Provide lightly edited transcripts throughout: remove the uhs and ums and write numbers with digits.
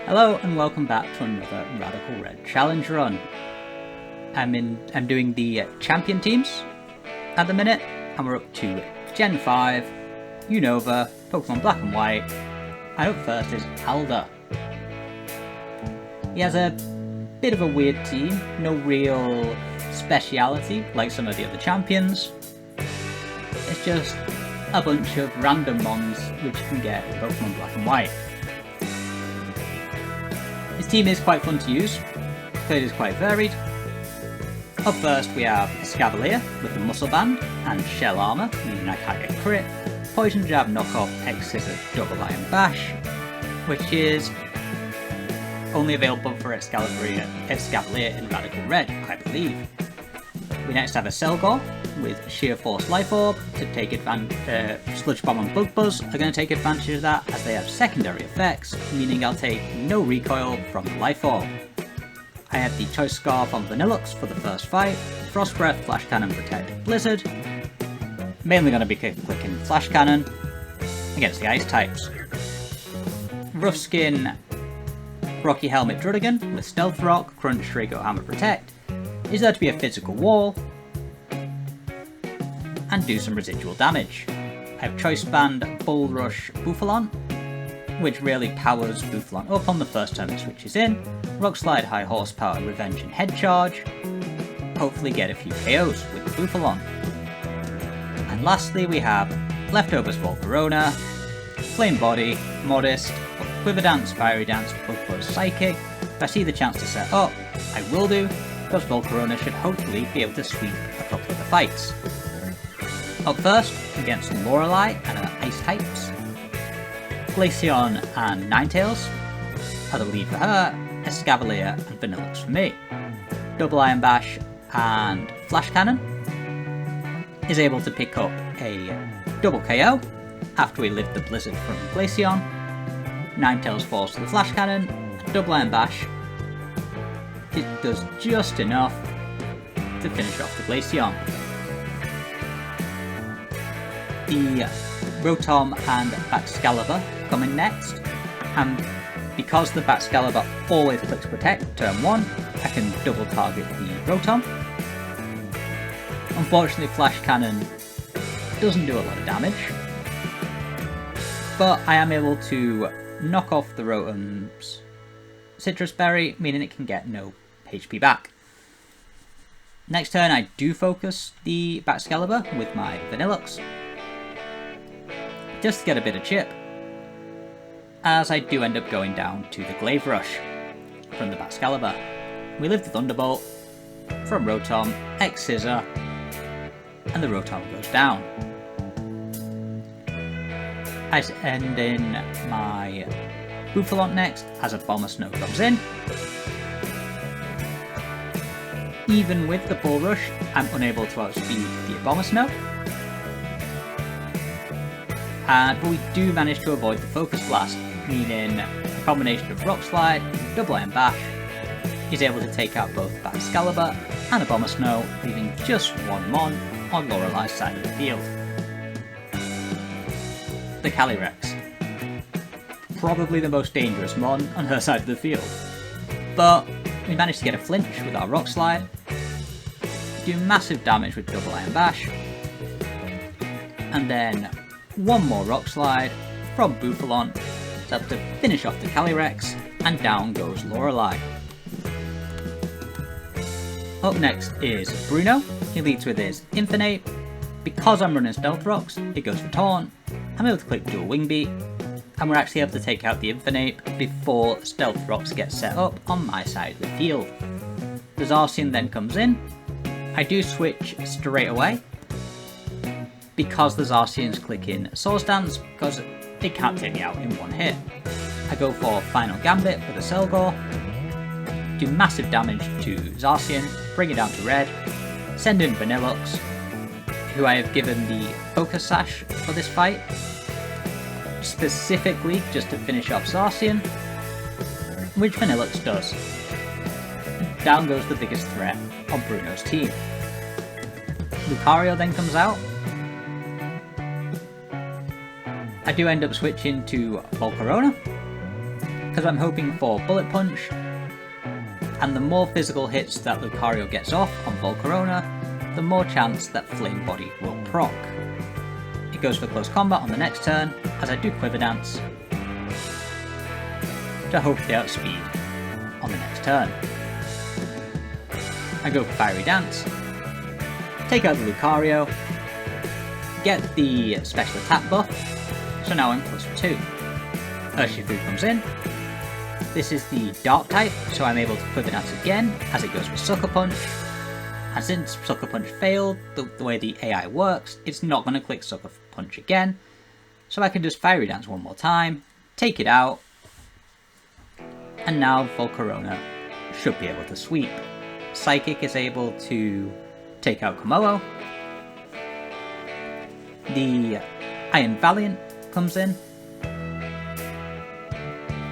Hello and welcome back to another Radical Red Challenge run. I'm doing the champion teams at the minute, and we're up to Gen 5, Unova, Pokemon Black and White, and up first is Alder. He has a bit of a weird team, no real speciality like some of the other champions. It's just a bunch of random mons which you can get in Pokemon Black and White. His team is quite fun to use, because it is quite varied. Up first we have Escavalier with the Muscle Band and Shell Armour, meaning I can't get crit, Poison Jab Knockoff, X-Scissor, Double Iron Bash, which is only available for Escavalier in Radical Red, I believe. We next have a Selgor with Sheer Force Life Orb to take advantage. Sludge Bomb and Bug Buzz are going to take advantage of that as they have secondary effects, meaning I'll take no recoil from the Life Orb. I have the Choice Scarf on Vanillux for the first fight, Frost Breath, Flash Cannon, Protect, Blizzard. Mainly going to be clicking Flash Cannon against the Ice types. Rough Skin Rocky Helmet Drudigan with Stealth Rock, Crunch, Trigo, Hammer, Protect is there to be a physical wall and do some residual damage. I have Choice Band Bull Rush Bouffalon, which really powers Bouffalon up on the first turn it switches in, Rock Slide High Horsepower, Revenge and Head Charge, hopefully get a few KOs with the Bouffalon. And lastly we have Leftovers Volcarona, Flame Body, Modest, Quiver Dance, Fiery Dance, Bug Buzz, Psychic. If I see the chance to set up, I will do, because Volcarona should hopefully be able to sweep a couple of the fights. Up first, against Lorelei and her Ice types, Glaceon and Ninetales are the lead for her, Escavalier and Vanillux for me. Double Iron Bash and Flash Cannon is able to pick up a double KO after we lift the Blizzard from Glaceon. Ninetales falls to the Flash Cannon, and Double Iron Bash, it does just enough to finish off the Glaceon. The Rotom and Baxcalibur coming next, and because the Baxcalibur always clicks Protect turn 1, I can double target the Rotom. Unfortunately Flash Cannon doesn't do a lot of damage, but I am able to knock off the Rotom's Citrus Berry, meaning it can get no HP back. Next turn I do focus the Baxcalibur with my Vanillux, just to get a bit of chip, as I do end up going down to the Glaive Rush from the Baxcalibur. We live the Thunderbolt from Rotom, X-Scissor, and the Rotom goes down. I end in my Bouffalon next as a Bomber Snow comes in. Even with the Bull Rush, I'm unable to outspeed the Bomber Snow. But we do manage to avoid the Focus Blast, meaning a combination of Rock Slide and Double Iron Bash is able to take out both Baxcalibur and a Bomber Snow, leaving just one Mon on Lorelei's side of the field. The Calyrex. Probably the most dangerous Mon on her side of the field. But we managed to get a flinch with our Rock Slide, do massive damage with Double Iron Bash, and then one more Rock Slide from Bouffalon to help to finish off the Calyrex, and down goes Lorelei. Up next is Bruno. He leads with his Infinite. Because I'm running Stealth Rocks, it goes for Taunt. I'm able to click Dual Wing Beat, and we're actually able to take out the Infinite before Stealth Rocks get set up on my side of the field. The Zacian then comes in. I do switch straight away, because the Zacian's clicking Swords Dance, because it can't take me out in one hit. I go for Final Gambit with a Selgor, do massive damage to Zacian, bring it down to red, send in Vanillux, who I have given the Focus Sash for this fight, specifically just to finish off Zacian, which Vanillux does. Down goes the biggest threat on Bruno's team. Lucario then comes out. I do end up switching to Volcarona, because I'm hoping for Bullet Punch, and the more physical hits that Lucario gets off on Volcarona, the more chance that Flame Body will proc. It goes for close combat on the next turn, as I do Quiver Dance, to hope they outspeed on the next turn. I go for Fiery Dance, take out the Lucario, get the special attack buff, so now I'm +2. Urshifu comes in. This is the Dark type, so I'm able to Quiver Dance again as it goes for Sucker Punch. And since Sucker Punch failed, the way the AI works, it's not going to click Sucker Punch again. So I can just Fiery Dance one more time, take it out, and now Volcarona should be able to sweep. Psychic is able to take out Komodo. The Iron Valiant comes in.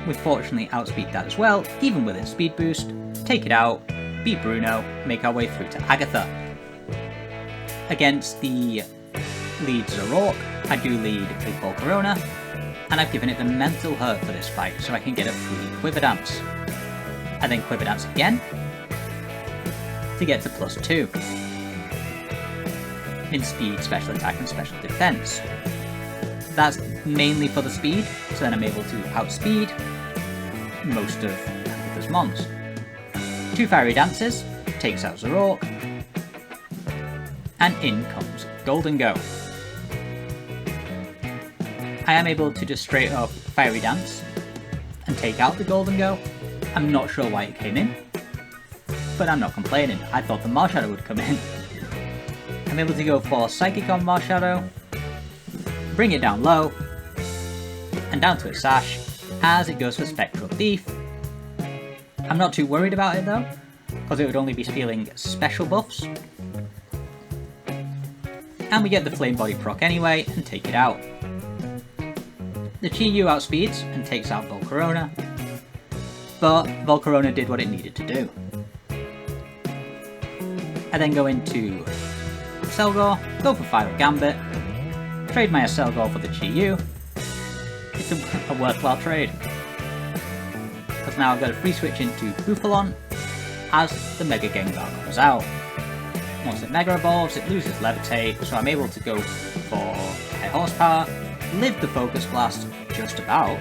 We fortunately outspeed that as well, even with its speed boost. Take it out, beat Bruno, make our way through to Agatha. Against the lead Zoroark, I do lead with Volcarona, and I've given it the mental hurt for this fight, so I can get a free Quiver Dance. I then Quiver Dance again, to get to +2. In speed, special attack and special defense. That's mainly for the speed, so then I'm able to outspeed most of Agatha's mons. 2 Fiery Dances, takes out Zoroark, and in comes Golden Go. I am able to just straight up Fiery Dance and take out the Golden Go. I'm not sure why it came in, but I'm not complaining. I thought the Marshadow would come in. I'm able to go for Psychic on Marshadow, bring it down low, and down to its Sash, as it goes for Spectral Thief. I'm not too worried about it though, because it would only be stealing special buffs. And we get the Flame Body proc anyway, and take it out. The Chi-Yu outspeeds, and takes out Volcarona, but Volcarona did what it needed to do. I then go into Selgor, go for Final Gambit, trade my Selgor for the Chi-Yu. It's a worthwhile trade, because now I've got a free switch into Buffalon as the Mega Gengar comes out. Once it Mega Evolves, it loses Levitate, so I'm able to go for High Horsepower, live the Focus Blast just about,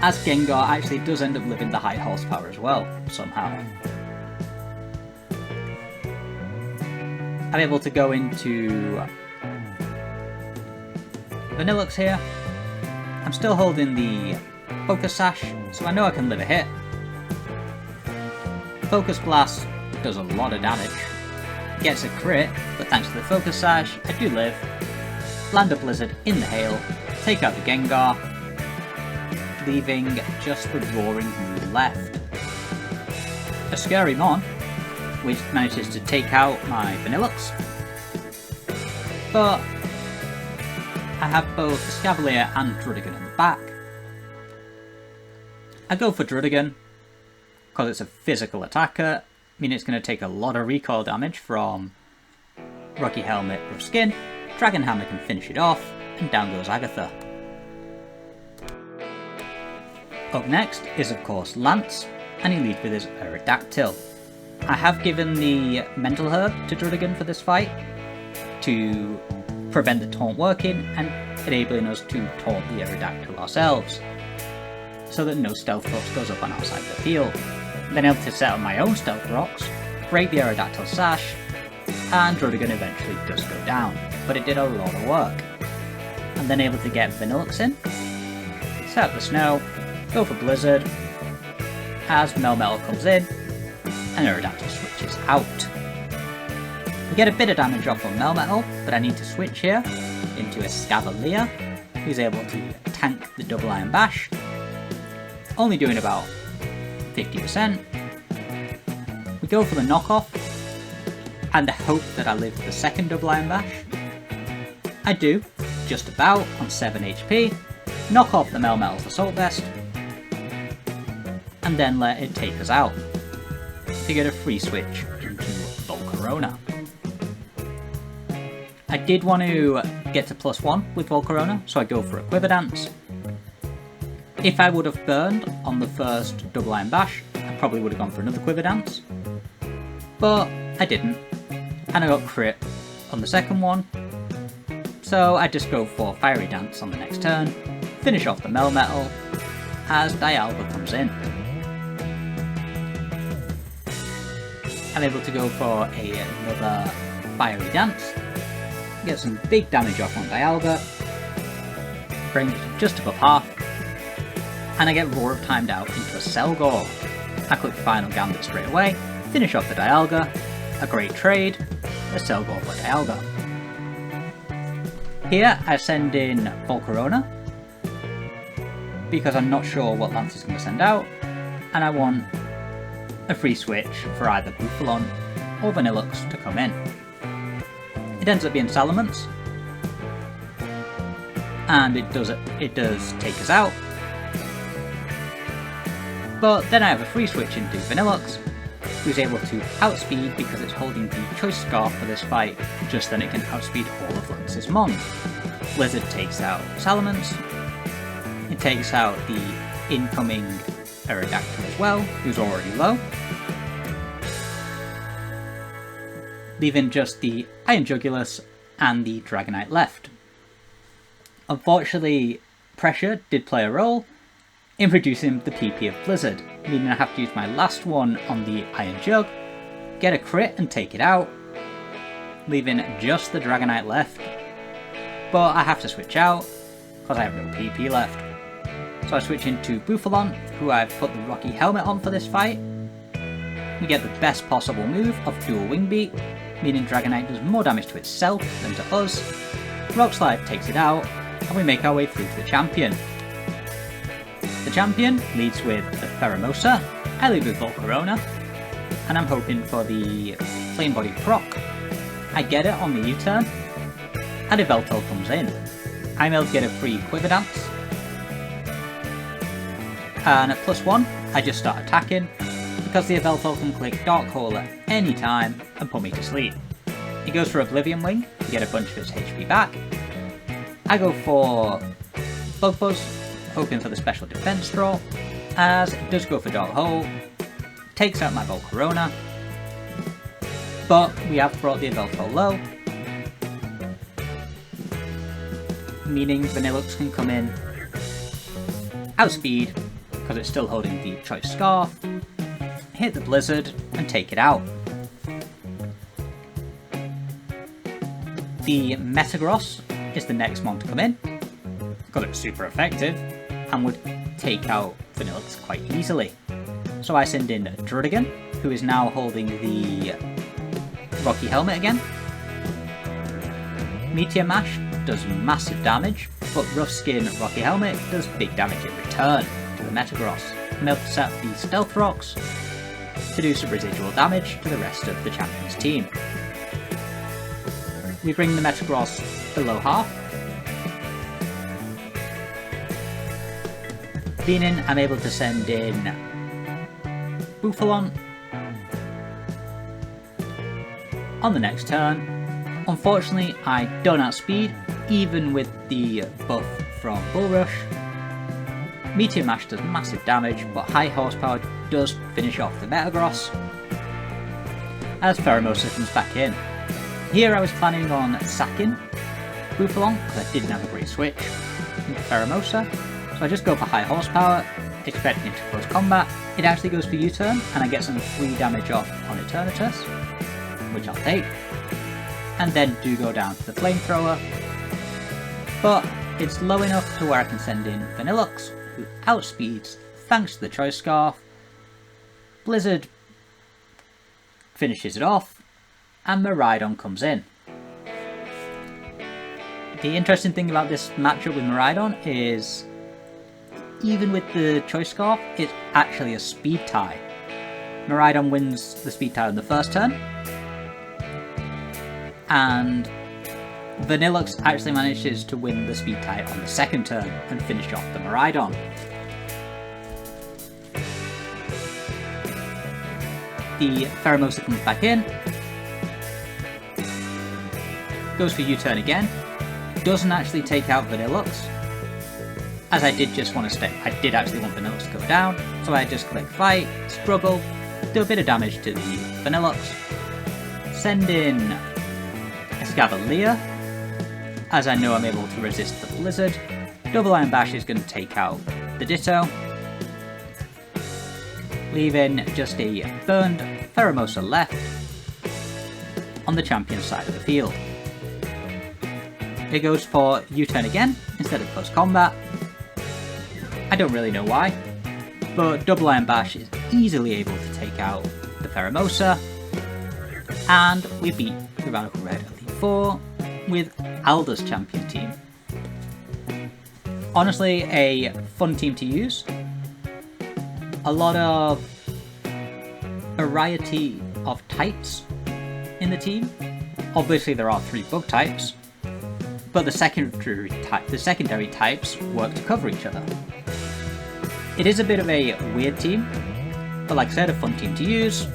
as Gengar actually does end up living the High Horsepower as well, somehow. I'm able to go into Vanillux here. I'm still holding the Focus Sash, so I know I can live a hit. Focus Blast does a lot of damage. Gets a crit, but thanks to the Focus Sash, I do live. Land a Blizzard in the Hail, take out the Gengar, leaving just the Roaring Moon left. A Scary Mon, which manages to take out my Vanillux, but I have both Escavalier and Druddigon in the back. I go for Druddigon, because it's a physical attacker, meaning it's going to take a lot of recoil damage from Rocky Helmet, Rough Skin. Dragon Hammer can finish it off, and down goes Agatha. Up next is of course Lance, and he leads with his Aerodactyl. I have given the Mental Herb to Druddigon for this fight to prevent the taunt working and enabling us to taunt the Aerodactyl ourselves, so that no Stealth Rocks goes up on our side of the field. Then able to set up my own Stealth Rocks, break the Aerodactyl Sash, and Druddigon eventually does go down, but it did a lot of work. I'm then able to get Vanillux in, set up the Snow, go for Blizzard, as Melmetal comes in, and Aerodactyl switches out. We get a bit of damage off on Melmetal, but I need to switch here into a Escavalier, who's able to tank the Double Iron Bash, only doing about 50%. We go for the knockoff, and hope that I live the second Double Iron Bash. I do, just about, on 7 HP, knock off the Melmetal's Assault Vest, and then let it take us out, to get a free switch into Volcarona. I did want to get to +1 with Volcarona, so I go for a Quiver Dance, If I would have burned on the first double iron bash, I probably would have gone for another quiver dance. But I didn't, and I got crit on the second one. So I just go for fiery dance on the next turn, finish off the Melmetal as Alder comes in. I'm able to go for another fiery dance, get some big damage off on Alder, bring it to just above half, and I get Roar of Timed out into a Selgor. I click Final Gambit straight away, finish off the Dialga, a great trade, a Selgor for Dialga. Here I send in Volcarona, because I'm not sure what Lance is going to send out, and I want a free switch for either Bufalon or Vanillux to come in. It ends up being Salamence, and it does take us out, but then I have a free switch into Vanillux, who's able to outspeed because it's holding the Choice Scarf for this fight, just then it can outspeed all of Lance's Mons. Blizzard takes out Salamence, it takes out the incoming Aerodactyl as well, who's already low, leaving just the Iron Jugulus and the Dragonite left. Unfortunately, pressure did play a role in reducing the PP of Blizzard, meaning I have to use my last one on the Iron Jug, get a crit and take it out, leaving just the Dragonite left, but I have to switch out because I have no PP left. So I switch into Bufalon, who I've put the Rocky Helmet on for this fight. We get the best possible move of Dual Wing Beat, meaning Dragonite does more damage to itself than to us. Rock Slide takes it out, and we make our way through to the champion. The champion leads with the Pheromosa, I lead with Volcarona, and I'm hoping for the Flame Body proc. I get it on the U-turn, and a Yveltal comes in. I'm able to get a free Quiver Dance, and at +1, I just start attacking, because the Yveltal can click Dark Hole at any time and put me to sleep. He goes for Oblivion Wing to get a bunch of his HP back. I go for Bug Buzz, hoping for the special defense draw, as it does go for Dark Hole, takes out my Volcarona, but we have brought the Yveltal low, meaning Vanillux can come in, outspeed, because it's still holding the Choice Scarf, hit the Blizzard, and take it out. The Metagross is the next one to come in, because it's super effective, and would take out Vanillux quite easily. So I send in Druddigon, who is now holding the Rocky Helmet again. Meteor Mash does massive damage, but Rough Skin Rocky Helmet does big damage in return to the Metagross. I'm able to set up the Stealth Rocks to do some residual damage to the rest of the champion's team. We bring the Metagross below half, meaning I'm able to send in Bufalon on the next turn. Unfortunately, I don't outspeed, even with the buff from Bull Rush. Meteor Mash does massive damage, but High Horsepower does finish off the Metagross, as Pheromosa comes back in. Here I was planning on sacking Bufalon, because I didn't have a great switch into Pheromosa, so I just go for High Horsepower, expecting it to close combat. It actually goes for U-turn, and I get some free damage off on Eternatus, which I'll take, and then do go down to the Flamethrower, but it's low enough to where I can send in Vanillux, who outspeeds thanks to the Choice Scarf. Blizzard finishes it off, and Miraidon comes in. The interesting thing about this matchup with Miraidon is, even with the Choice Scarf, it's actually a speed tie. Miraidon wins the speed tie on the first turn, and Vanillux actually manages to win the speed tie on the second turn and finish off the Miraidon. The Pheromosa comes back in, goes for U-turn again, doesn't actually take out Vanillux, as I did just want to stay. I did actually want Vanilluxe to go down, so I just click Fight, Struggle, do a bit of damage to the Vanilluxe, send in Escavalier, as I know I'm able to resist the Blizzard. Double Iron Bash is going to take out the Ditto, leaving just a burned Pheromosa left on the champion side of the field. It goes for U-turn again instead of close combat. I don't really know why, but Double Iron Bash is easily able to take out the Pheromosa, and we beat Radical Red Elite 4 with Alder's champion team. Honestly, a fun team to use. A lot of variety of types in the team. Obviously there are 3 bug types, but the secondary types work to cover each other. It is a bit of a weird team, but like I said, a fun team to use.